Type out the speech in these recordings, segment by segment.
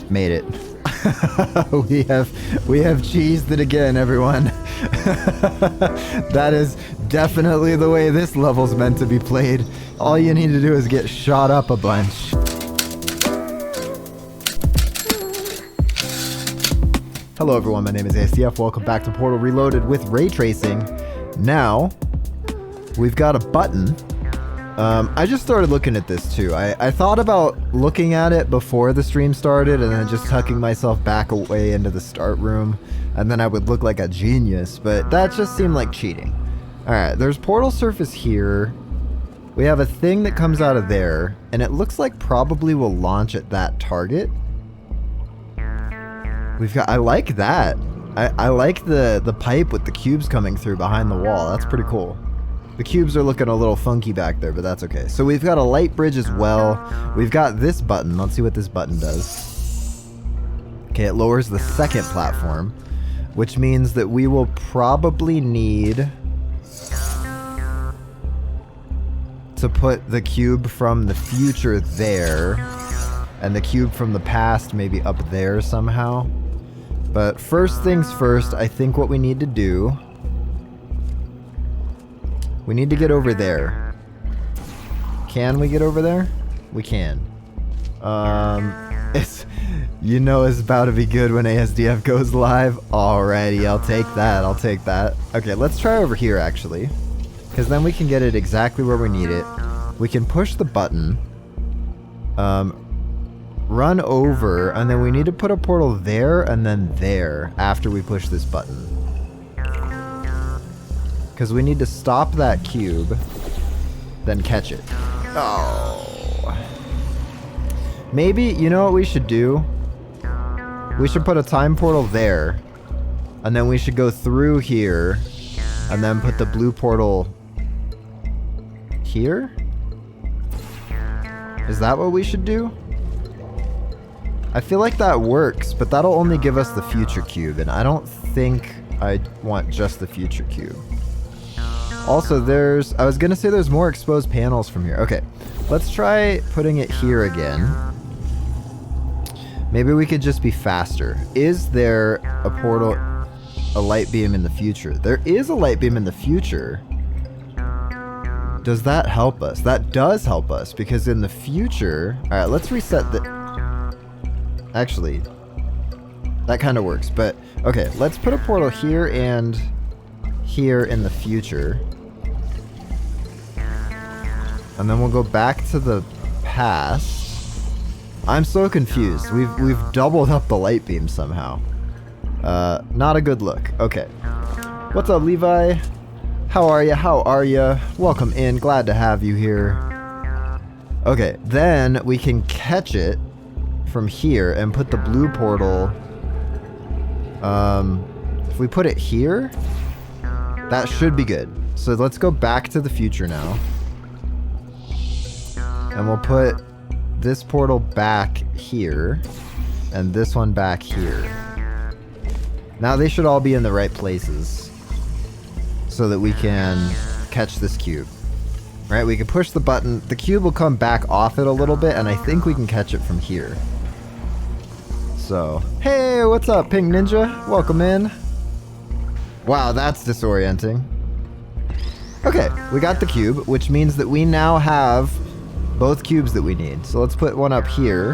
Made it. we have cheesed it again, everyone. That is definitely the way this level's meant to be played. All you need to do is get shot up a bunch. Hello everyone, my name is ASDF. Welcome back to Portal Reloaded with ray tracing. Now, we've got a button. I just started looking at this too. I thought about looking at it before the stream started and then just tucking myself back away into the start room, and then I would look like a genius, but that just seemed like cheating. Alright, there's portal surface here. We have a thing that comes out of there, and it looks like probably will launch at that target. I like that. I like the pipe with the cubes coming through behind the wall. That's pretty cool. The cubes are looking a little funky back there, but that's okay. So we've got a light bridge as well. We've got this button. Let's see what this button does. Okay, it lowers the second platform, which means that we will probably need to put the cube from the future there, and the cube from the past maybe up there somehow. But first things first, I think what we need to do, we need to get over there. Can we get over there? We can. It's about to be good when ASDF goes live. Alrighty, I'll take that. I'll take that. Okay, let's try over here actually, because then we can get it exactly where we need it. We can push the button, run over, and then we need to put a portal there and then there after we push this button. Because we need to stop that cube, then catch it. Oh. Maybe, you know what we should do? We should put a time portal there, and then we should go through here, and then put the blue portal here? Is that what we should do? I feel like that works, but that'll only give us the future cube, and I don't think I want just the future cube. Also, I was gonna say there's more exposed panels from here. Okay, let's try putting it here again. Maybe we could just be faster. Is there a portal, a light beam in the future? There is a light beam in the future. Does that help us? That does help us, because in the future... Alright, let's reset the... Actually, that kind of works, but... Okay, let's put a portal here and here in the future. And then we'll go back to the past. I'm so confused. We've doubled up the light beam somehow. Not a good look. Okay. What's up, Levi? How are ya? How are ya? Welcome in. Glad to have you here. Okay, then we can catch it from here and put the blue portal... if we put it here, that should be good. So let's go back to the future now. And we'll put this portal back here, and this one back here. Now they should all be in the right places, so that we can catch this cube. Right, we can push the button, the cube will come back off it a little bit, and I think we can catch it from here. So, hey, what's up, Pink Ninja? Welcome in. Wow, that's disorienting. Okay, we got the cube, which means that we now have both cubes that we need. So let's put one up here.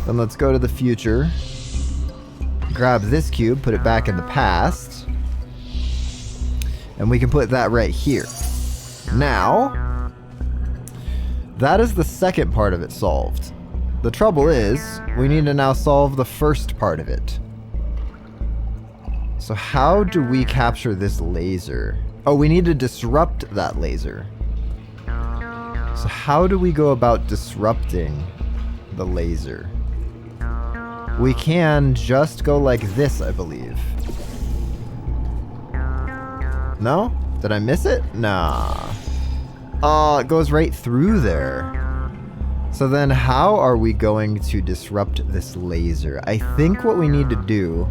Then let's go to the future. Grab this cube, put it back in the past. And we can put that right here. Now, that is the second part of it solved. The trouble is, we need to now solve the first part of it. So how do we capture this laser? Oh, we need to disrupt that laser. So how do we go about disrupting the laser? We can just go like this, I believe. No? Did I miss it? Nah. Oh, it goes right through there. So then how are we going to disrupt this laser? I think what we need to do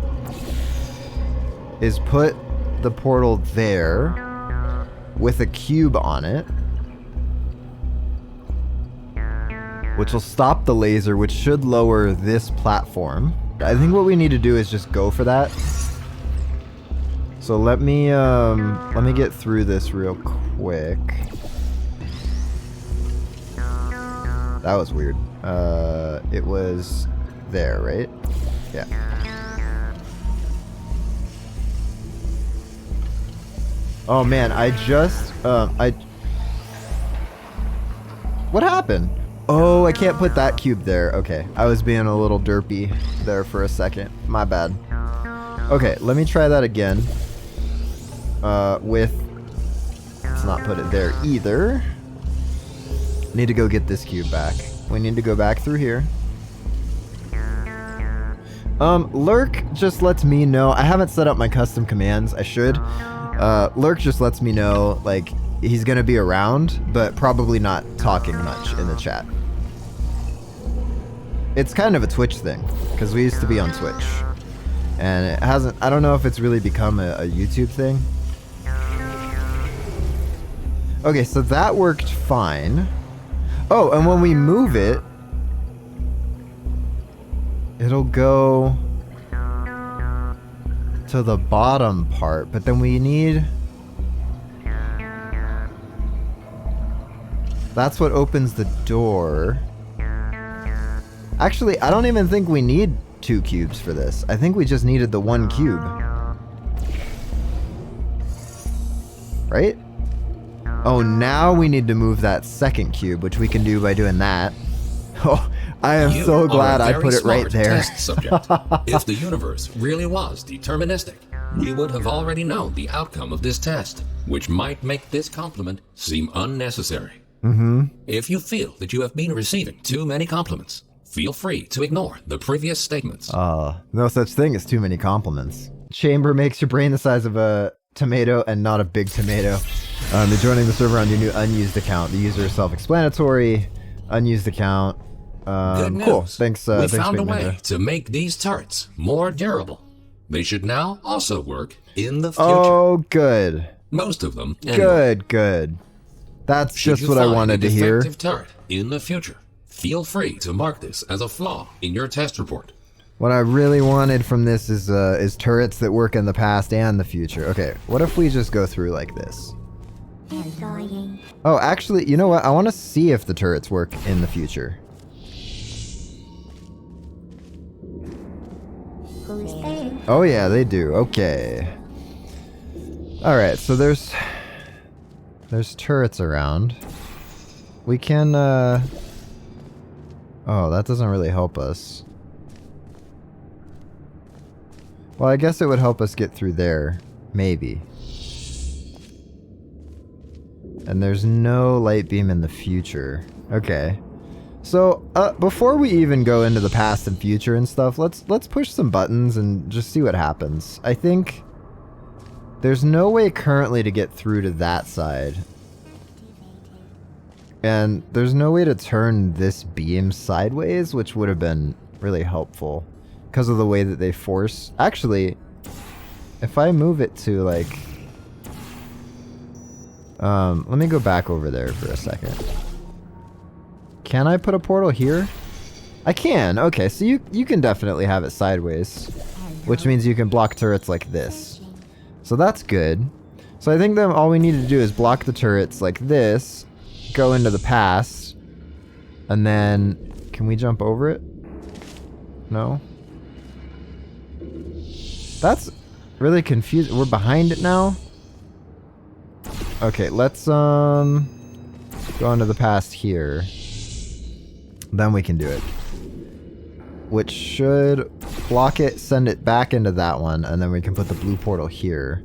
is put the portal there with a cube on it. which will stop the laser, which should lower this platform. I think what we need to do is just go for that. So let me get through this real quick. That was weird. It was there, right? Yeah. Oh man, I just, what happened? Oh, I can't put that cube there. Okay, I was being a little derpy there for a second. My bad. Okay, let me try that again. Let's not put it there either. Need to go get this cube back. We need to go back through here. Lurk just lets me know. I haven't set up my custom commands. I should. Lurk just lets me know, like, he's gonna be around, but probably not talking much in the chat. It's kind of a Twitch thing, because we used to be on Twitch. And it hasn't, I don't know if it's really become a YouTube thing. Okay, so that worked fine. Oh, and when we move it, it'll go to the bottom part, but then we need... That's what opens the door. Actually, I don't even think we need 2 cubes for this. I think we just needed the 1 cube. Right? Oh, now we need to move that 2nd cube, which we can do by doing that. Oh, I am so glad I put it right there. Test subject. If the universe really was deterministic, we would have already known the outcome of this test, which might make this compliment seem unnecessary. If you feel that you have been receiving too many compliments, feel free to ignore the previous statements. No such thing as too many compliments. Chamber makes your brain the size of a tomato and not a big tomato. You're joining the server on your new unused account. The user is self-explanatory. Unused account. Good news. Cool. Thanks. We thanks, found a Big way Ninja. to make these turrets more durable. They should now also work in the future. Oh, good. Most of them. Anyway. Good. That's Should just you what I find wanted a to hear. defective turret in the future, feel free to mark this as a flaw in your test report. What I really wanted from this is turrets that work in the past and the future. Okay, what if we just go through like this? Oh, actually, you know what? I want to see if the turrets work in the future. Oh yeah, they do. Okay. Alright, so there's turrets around. We can, oh, that doesn't really help us. Well, I guess it would help us get through there. Maybe. And there's no light beam in the future. Okay. So, before we even go into the past and future and stuff, let's push some buttons and just see what happens. I think there's no way currently to get through to that side. And there's no way to turn this beam sideways, which would have been really helpful because of the way that they force. Actually, if I move it to like, let me go back over there for a second. Can I put a portal here? I can. Okay, so you can definitely have it sideways, which means you can block turrets like this. So that's good. So I think then all we need to do is block the turrets like this, go into the past, and then can we jump over it? No? That's really confusing. We're behind it now? Okay, let's go into the past here. Then we can do it. Which should block it, send it back into that one, and then we can put the blue portal here.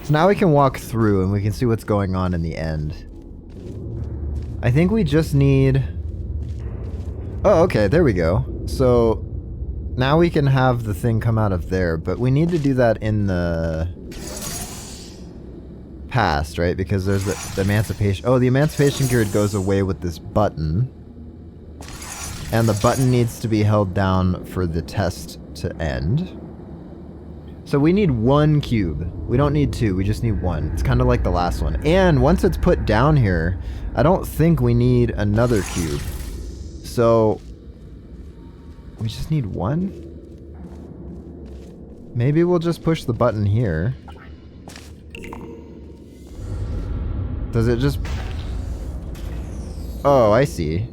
So now we can walk through and we can see what's going on in the end. I think we just need... Oh, okay, there we go. So now we can have the thing come out of there, but we need to do that in the past, right? Because there's the emancipation... Oh, the emancipation grid goes away with this button. And the button needs to be held down for the test to end. So we need 1 cube. We don't need 2, we just need 1. It's kind of like the last one. And once it's put down here, I don't think we need another cube. so we just need one? Maybe we'll just push the button here. Does it just... Oh, I see.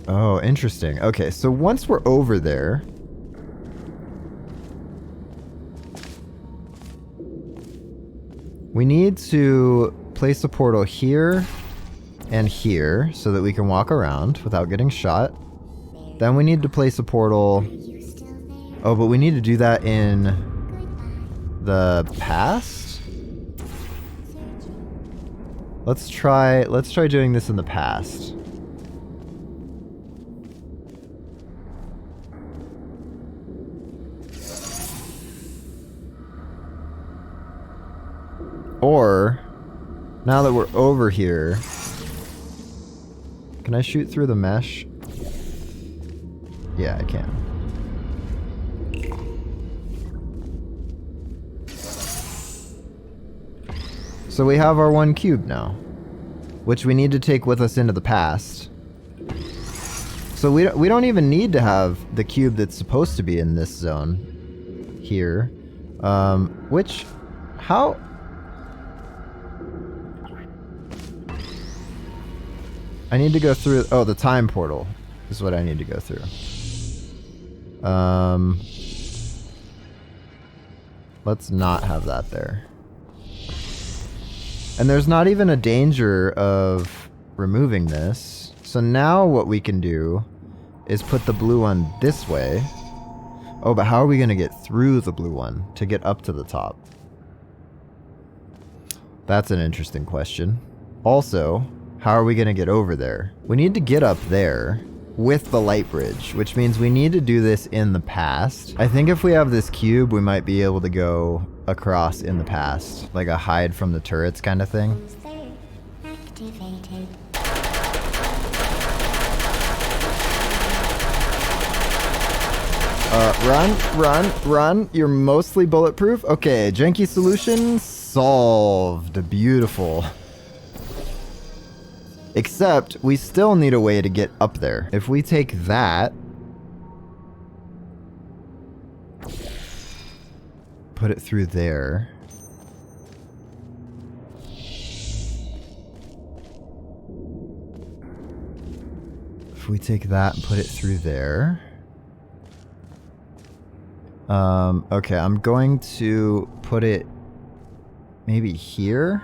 Oh, interesting. Okay, so once we're over there... we need to place a portal here and here so that we can walk around without getting shot. Then we need to place a portal... Oh, but we need to do that in the past? Let's try doing this in the past. Or, now that we're over here, can I shoot through the mesh? Yeah, I can. So we have our one cube now, which we need to take with us into the past. So we don't even need to have the cube that's supposed to be in this zone here. How... I need to go through... Oh, the time portal is what I need to go through. Let's not have that there. And there's not even a danger of removing this. So now what we can do is put the blue one this way. Oh, but how are we going to get through the blue one to get up to the top? That's an interesting question. Also... how are we going to get over there? We need to get up there with the light bridge, which means we need to do this in the past. I think if we have this cube, we might be able to go across in the past. Like a hide from the turrets kind of thing. Activated. Run. You're mostly bulletproof. Okay, janky solution solved. Beautiful. Except, we still need a way to get up there. If we take that... put it through there... if we take that and put it through there... okay, I'm going to put it... maybe here?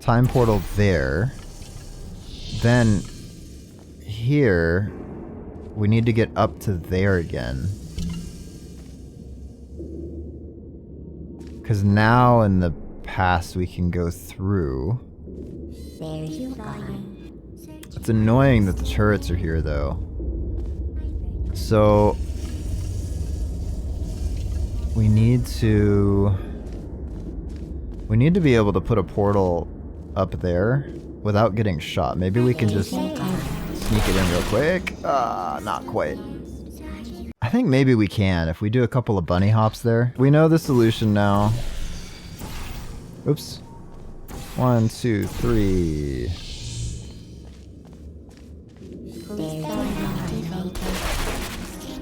Time portal there. Then here we need to get up to there again. Because now in the past we can go through. There you go. It's annoying that the turrets are here though. So we need to be able to put a portal up there without getting shot. Maybe we can just sneak it in real quick. Not quite. I think maybe we can if we do a couple of bunny hops there. We know the solution now. Oops. 1, 2, 3.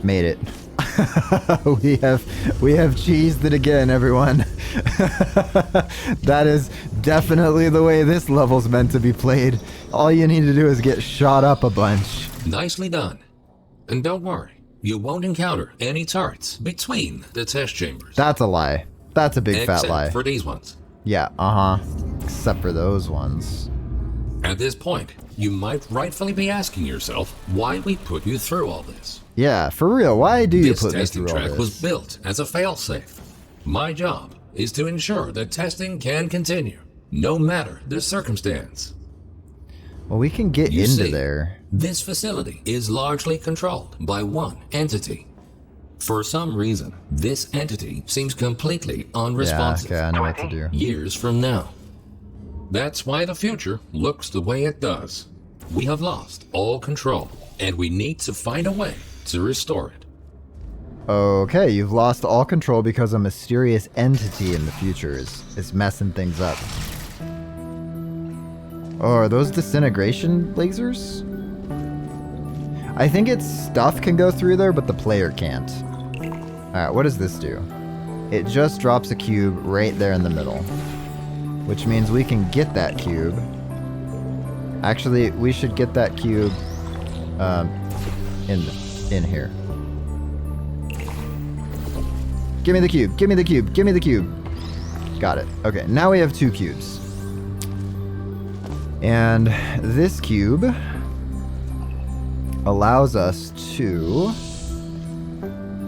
Made it. we have cheesed it again, everyone. That is definitely the way this level's meant to be played. All you need to do is get shot up a bunch. Nicely done. And don't worry, you won't encounter any turrets between the test chambers. That's a lie. That's a big fat lie. Except for these ones. Yeah, except for those ones. At this point, you might rightfully be asking yourself why we put you through all this. Yeah, for real, why do you This put me testing through all track this? was built as a failsafe. My job is to ensure that testing can continue, no matter the circumstance. Well, we can get You into see, there. This facility is largely controlled by one entity. For some reason, this entity seems completely unresponsive. Yeah, okay, I know what to do. Years from now. That's why the future looks the way it does. We have lost all control, and we need to find a way to restore it. Okay, you've lost all control because a mysterious entity in the future is messing things up. Oh, are those disintegration lasers? I think its stuff can go through there, but the player can't. Alright, what does this do? It just drops a cube right there in the middle. Which means we can get that cube. Actually, we should get that cube in here. Give me the cube, give me the cube, give me the cube. Got it. Okay, now we have 2 cubes. And this cube allows us to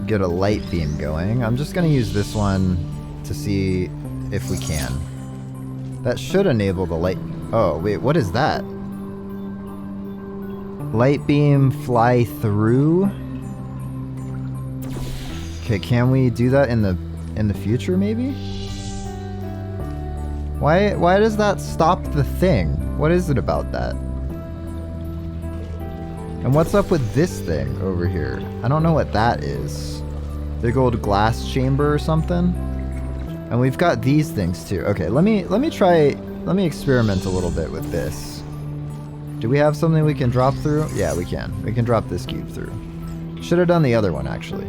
get a light beam going. I'm just gonna use this one to see if we can. That should enable the light. Oh, wait, what is that? Light beam fly through. Okay, can we do that in the future maybe? Why does that stop the thing? What is it about that? And what's up with this thing over here? I don't know what that is. Big old glass chamber or something? And we've got these things too. Okay, let me experiment a little bit with this. Do we have something we can drop through? Yeah, we can. We can drop this cube through. Should have done the other one actually.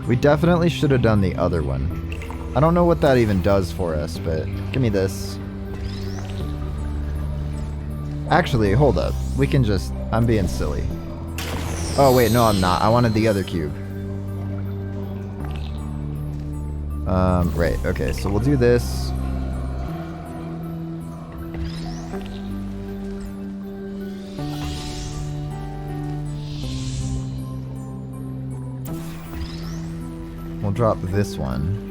We definitely should have done the other one. I don't know what that even does for us, but give me this. Actually, hold up. We can just... I'm being silly. Oh, wait, no, I'm not. I wanted the other cube. Right, okay, so we'll do this. We'll drop this one.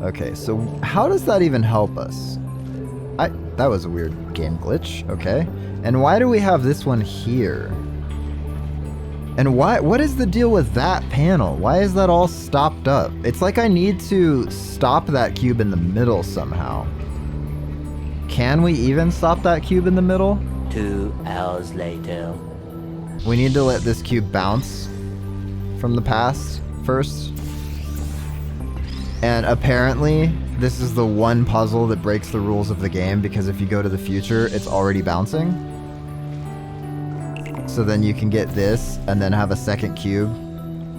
Okay, so how does that even help us? That was a weird game glitch, okay. And why do we have this one here? And what is the deal with that panel? Why is that all stopped up? It's like I need to stop that cube in the middle somehow. Can we even stop that cube in the middle? 2 hours later. We need to let this cube bounce from the past first. And apparently, this is the one puzzle that breaks the rules of the game, because if you go to the future, it's already bouncing. So then you can get this and then have a second cube.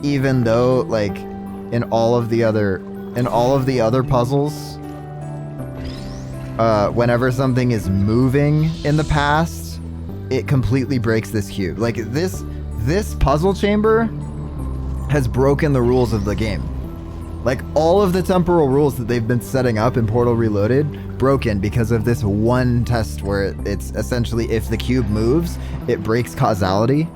Even though, like, in all of the other puzzles, whenever something is moving in the past, it completely breaks this cube. Like, this puzzle chamber has broken the rules of the game. Like, all of the temporal rules that they've been setting up in Portal Reloaded, broken because of this one test where it's essentially if the cube moves, it breaks causality.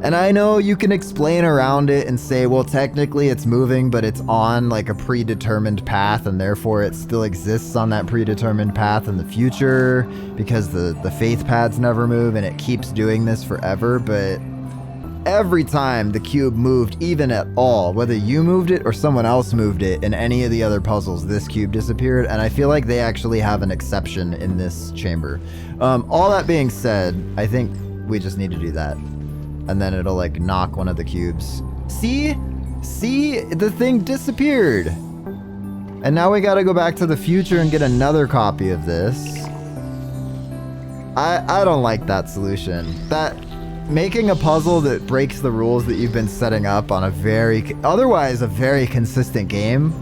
And I know you can explain around it and say, well, technically it's moving, but it's on like a predetermined path, and therefore it still exists on that predetermined path in the future because the faith pads never move, and it keeps doing this forever. But every time the cube moved, even at all, whether you moved it or someone else moved it in any of the other puzzles, this cube disappeared. And I feel like they actually have an exception in this chamber. All that being said, I think we just need to do that. And then it'll like knock one of the cubes. See? See? The thing disappeared. And now we gotta go back to the future and get another copy of this. I don't like that solution. Making a puzzle that breaks the rules that you've been setting up on otherwise a very consistent game,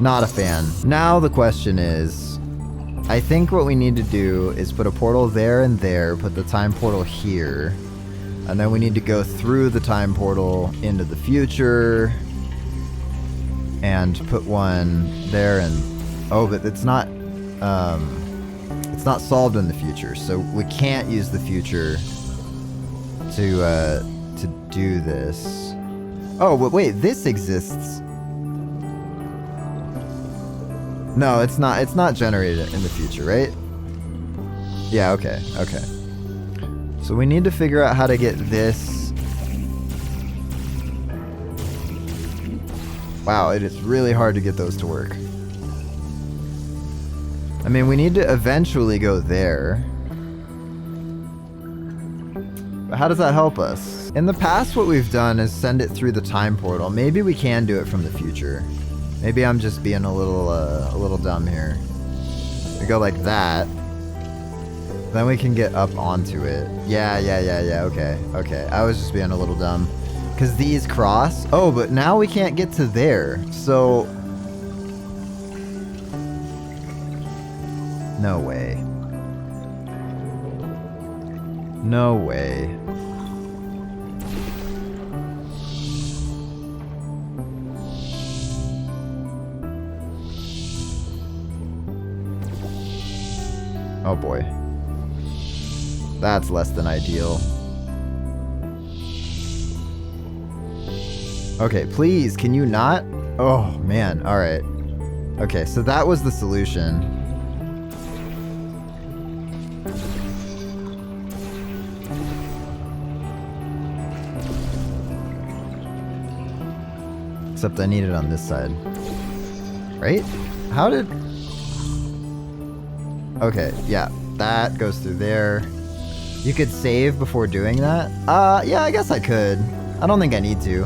not a fan. Now the question is, I think what we need to do is put a portal there and there, put the time portal here, and then we need to go through the time portal into the future, and put one there and, oh, but it's not solved in the future, so we can't use the future to do this. Oh, but wait, this exists. No, it's not generated in the future, right? Yeah, okay. So we need to figure out how to get this. Wow, it is really hard to get those to work. I mean, we need to eventually go there. But how does that help us? In the past, what we've done is send it through the time portal. Maybe we can do it from the future. Maybe I'm just being a little dumb here. We go like that. Then we can get up onto it. Yeah, okay. I was just being a little dumb. Because these cross. Oh, but now we can't get to there. So... no way. No way. Oh boy. That's less than ideal. Okay, please, can you not? Oh, man, alright. Okay, so that was the solution. Except I need it on this side. Right? How did... okay, yeah, that goes through there. You could save before doing that? Yeah, I guess I could. I don't think I need to.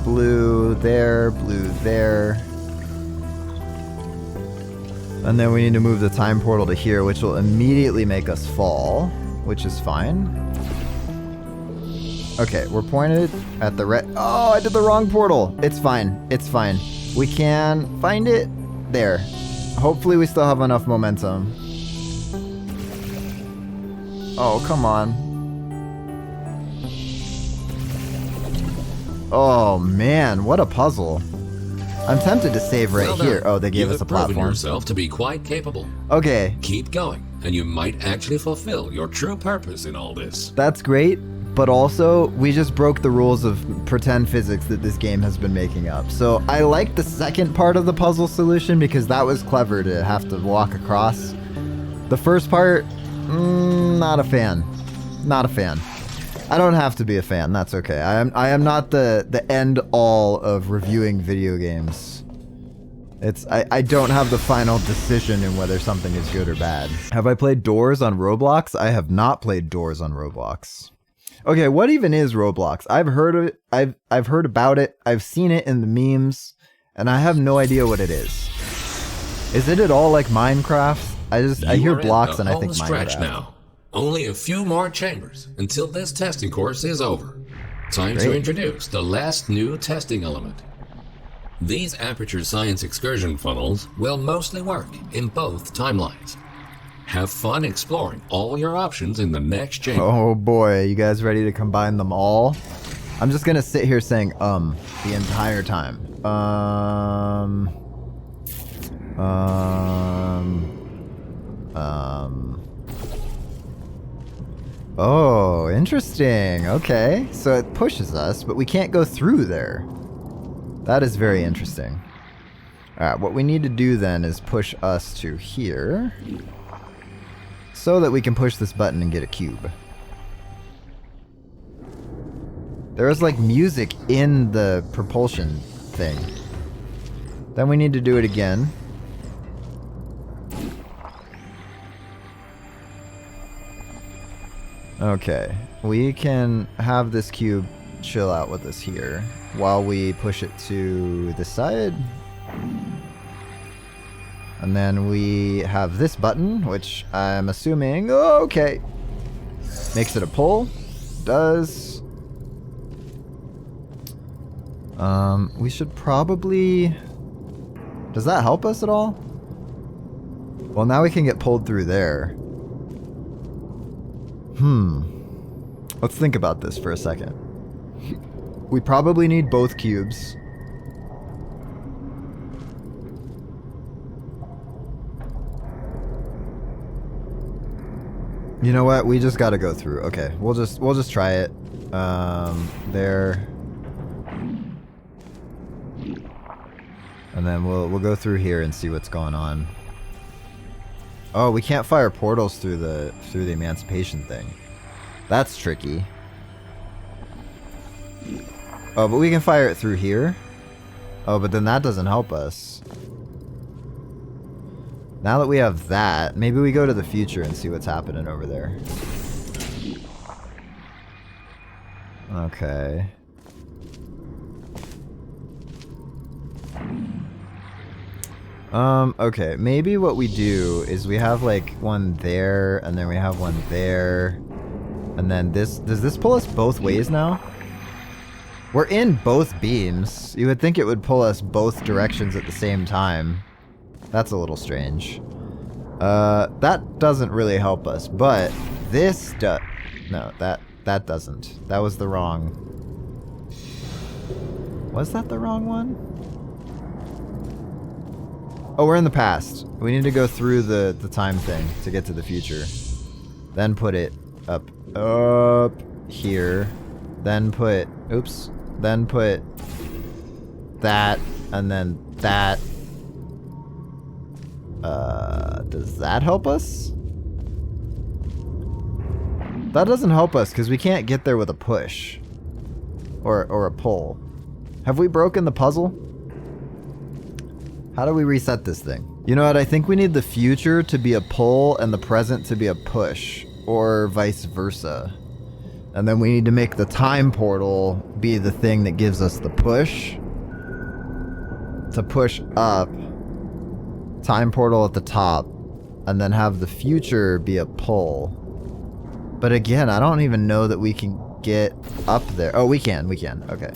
Blue there, blue there. And then we need to move the time portal to here, which will immediately make us fall, which is fine. Okay, we're pointed at the red. Oh, I did the wrong portal. It's fine. It's fine. We can find it. There. Hopefully we still have enough momentum. Oh, come on. Oh, man. What a puzzle. I'm tempted to save right here. Oh, they gave us a platform. You have proven yourself to be quite capable. Okay. Keep going, and you might actually fulfill your true purpose in all this. That's great, but also, we just broke the rules of pretend physics that this game has been making up. So, I like the second part of the puzzle solution because that was clever to have to walk across. The first part, not a fan. Not a fan. I don't have to be a fan, that's okay. I am not the end all of reviewing video games. I don't have the final decision in whether something is good or bad. Have I played Doors on Roblox? I have not played Doors on Roblox. Okay, what even is Roblox? I've heard of it, I've heard about it, I've seen it in the memes, and I have no idea what it is. Is it at all like Minecraft? I hear blocks and I think Minecraft. Now. Only a few more chambers until this testing course is over. Time to introduce the last new testing element. These Aperture Science excursion funnels will mostly work in both timelines. Have fun exploring all your options in the next chamber. Oh boy, you guys ready to combine them all? I'm just gonna sit here saying the entire time. Oh, interesting. Okay, so it pushes us, but we can't go through there. That is very interesting. Alright, what we need to do then is push us to here so that we can push this button and get a cube. There is like music in the propulsion thing. Then we need to do it again. Okay, we can have this cube chill out with us here while we push it to the side. And then we have this button, which I'm assuming, oh, okay, makes it a pull. Does. We should probably, does that help us at all? Well, now we can get pulled through there. Let's think about this for a second. We probably need both cubes. You know what? We just gotta go through. Okay, we'll just try it. There. And then we'll go through here and see what's going on. Oh, we can't fire portals through the emancipation thing. That's tricky. Oh, but we can fire it through here. Oh, but then that doesn't help us. Now that we have that, maybe we go to the future and see what's happening over there. Okay. Okay, maybe what we do is we have like one there, and then we have one there, and then this, does this pull us both ways now? We're in both beams. You would think it would pull us both directions at the same time. That's a little strange. That doesn't really help us, but this does. No, that doesn't. That was the wrong. Was that the wrong one? Oh, we're in the past. We need to go through the time thing to get to the future. Then put it up here. Then put, oops. Then put that, and then that. Does that help us? That doesn't help us because we can't get there with a push. Or a pull. Have we broken the puzzle? How do we reset this thing? You know what? I think we need the future to be a pull and the present to be a push. Or vice versa. And then we need to make the time portal be the thing that gives us the push. To push up. Time portal at the top. And then have the future be a pull. But again, I don't even know that we can get up there. Oh, we can. Okay.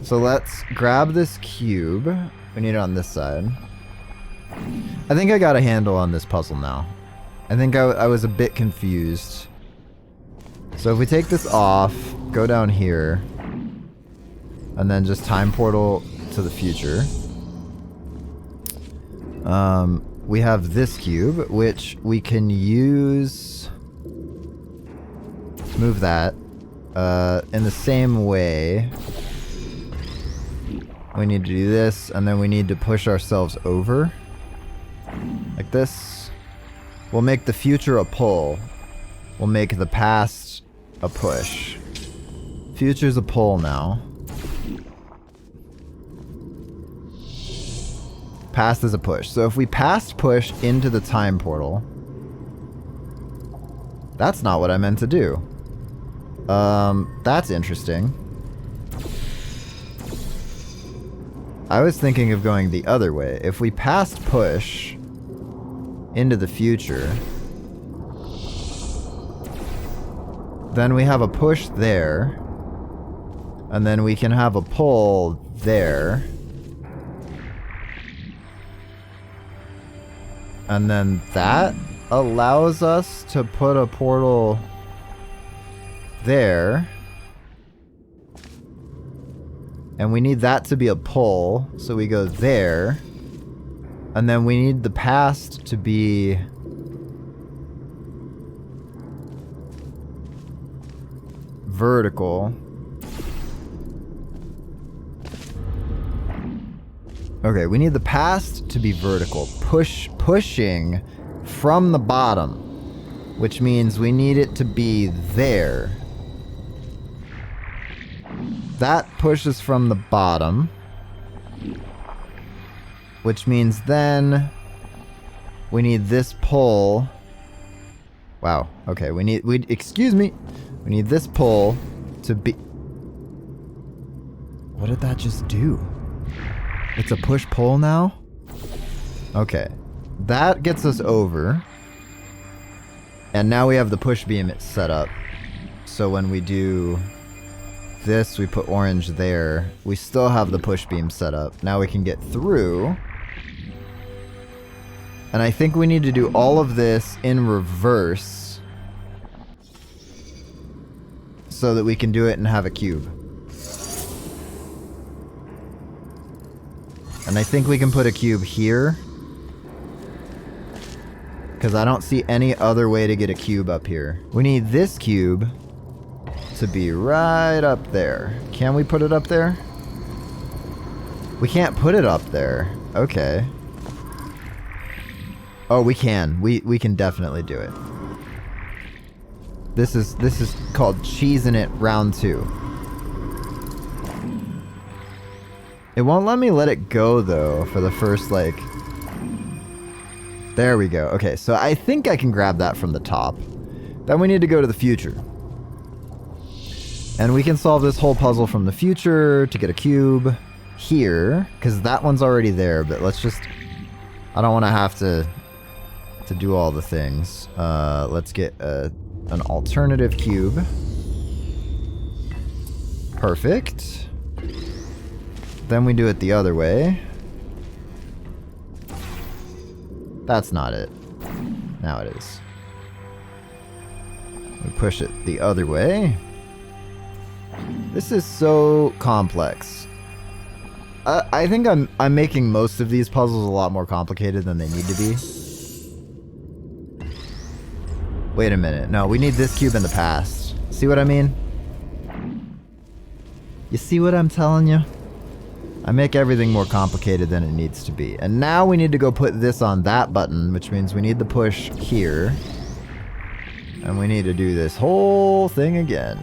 So let's grab this cube. We need it on this side. I think I got a handle on this puzzle now. I think I was a bit confused. So if we take this off, go down here, and then just time portal to the future. We have this cube, which we can use... Move that. In the same way... We need to do this, and then we need to push ourselves over. Like this. We'll make the future a pull. We'll make the past a push. Future's a pull now. Past is a push. So if we past push into the time portal... That's not what I meant to do. That's interesting. I was thinking of going the other way. If we past push into the future, then we have a push there, and then we can have a pull there, and then that allows us to put a portal there. And we need that to be a pull, so we go there. And then we need the past to be... vertical. Okay, we need the past to be vertical. Pushing from the bottom. Which means we need it to be there. That pushes from the bottom. Which means then we need this pull. Wow. Okay, excuse me. We need this pull to be... What did that just do? It's a push-pull now? Okay. That gets us over. And now we have the push beam set up. So when we do... this, we put orange there. We still have the push beam set up. Now we can get through. And I think we need to do all of this in reverse so that we can do it and have a cube. And I think we can put a cube here, because I don't see any other way to get a cube up here. We need this cube to be right up there. Can we put it up there? We can't put it up there. Okay. Oh, we can. We can definitely do it. This is called cheesing it round 2. It won't let me let it go though for the first like... There we go. Okay, so I think I can grab that from the top. Then we need to go to the future. And we can solve this whole puzzle from the future to get a cube here, because that one's already there, but let's just... I don't want to have to do all the things. Let's get an alternative cube. Perfect. Then we do it the other way. That's not it. Now it is. We push it the other way. This is so complex. I think I'm making most of these puzzles a lot more complicated than they need to be. Wait a minute. No, we need this cube in the past. See what I mean? You see what I'm telling you? I make everything more complicated than it needs to be. And now we need to go put this on that button, which means we need the push here. And we need to do this whole thing again.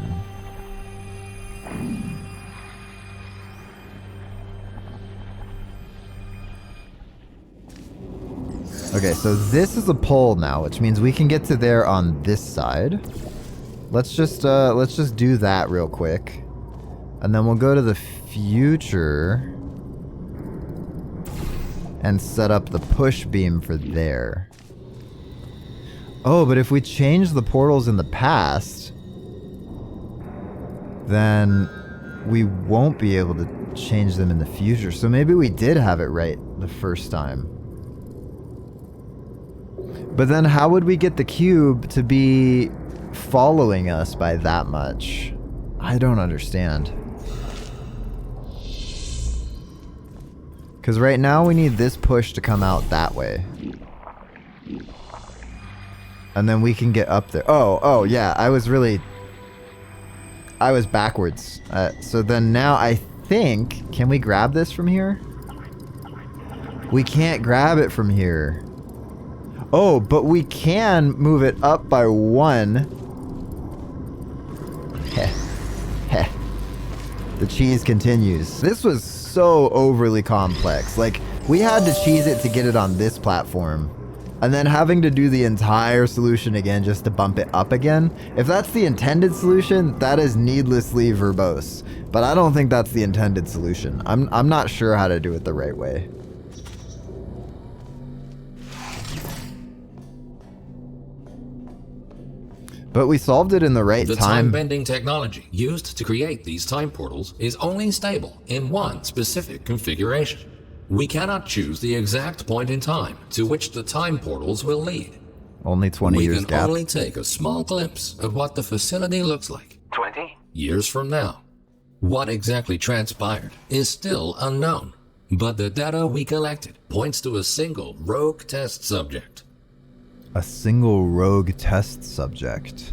Okay, so this is a pole now, which means we can get to there on this side. Let's just do that real quick. And then we'll go to the future and set up the push beam for there. Oh, but if we change the portals in the past, then we won't be able to change them in the future. So maybe we did have it right the first time. But then how would we get the cube to be following us by that much? I don't understand. Because right now we need this push to come out that way. And then we can get up there. Oh, yeah, I was backwards. So then now I think, can we grab this from here? We can't grab it from here. Oh, but we can move it up by 1. Heh. Heh. The cheese continues. This was so overly complex. Like, we had to cheese it to get it on this platform. And then having to do the entire solution again just to bump it up again. If that's the intended solution, that is needlessly verbose. But I don't think that's the intended solution. I'm not sure how to do it the right way. But we solved it in the right The time. time-bending technology used to create these time portals is only stable in one specific configuration. We cannot choose the exact point in time to which the time portals will lead. Only 20 years We gap. can only take a small glimpse of what the facility looks like 20? years from now. What exactly transpired is still unknown, but the data we collected points to a single rogue test subject. A single rogue test subject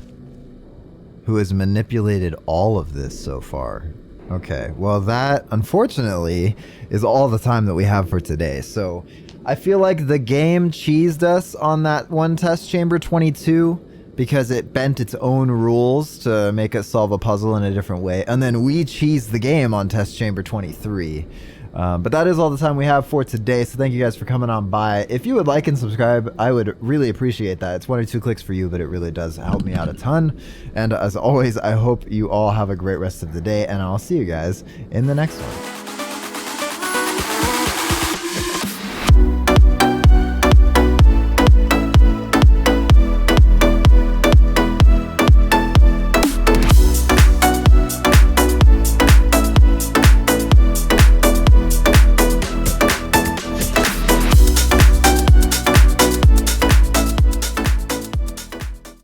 who has manipulated all of this so far. Okay, well that, unfortunately, is all the time that we have for today. So I feel like the game cheesed us on that one test chamber 22 because it bent its own rules to make us solve a puzzle in a different way. And then we cheesed the game on test chamber 23. But that is all the time we have for today, so thank you guys for coming on by. If you would like and subscribe, I would really appreciate that. It's 1 or 2 clicks for you, but it really does help me out a ton. And as always, I hope you all have a great rest of the day, and I'll see you guys in the next one.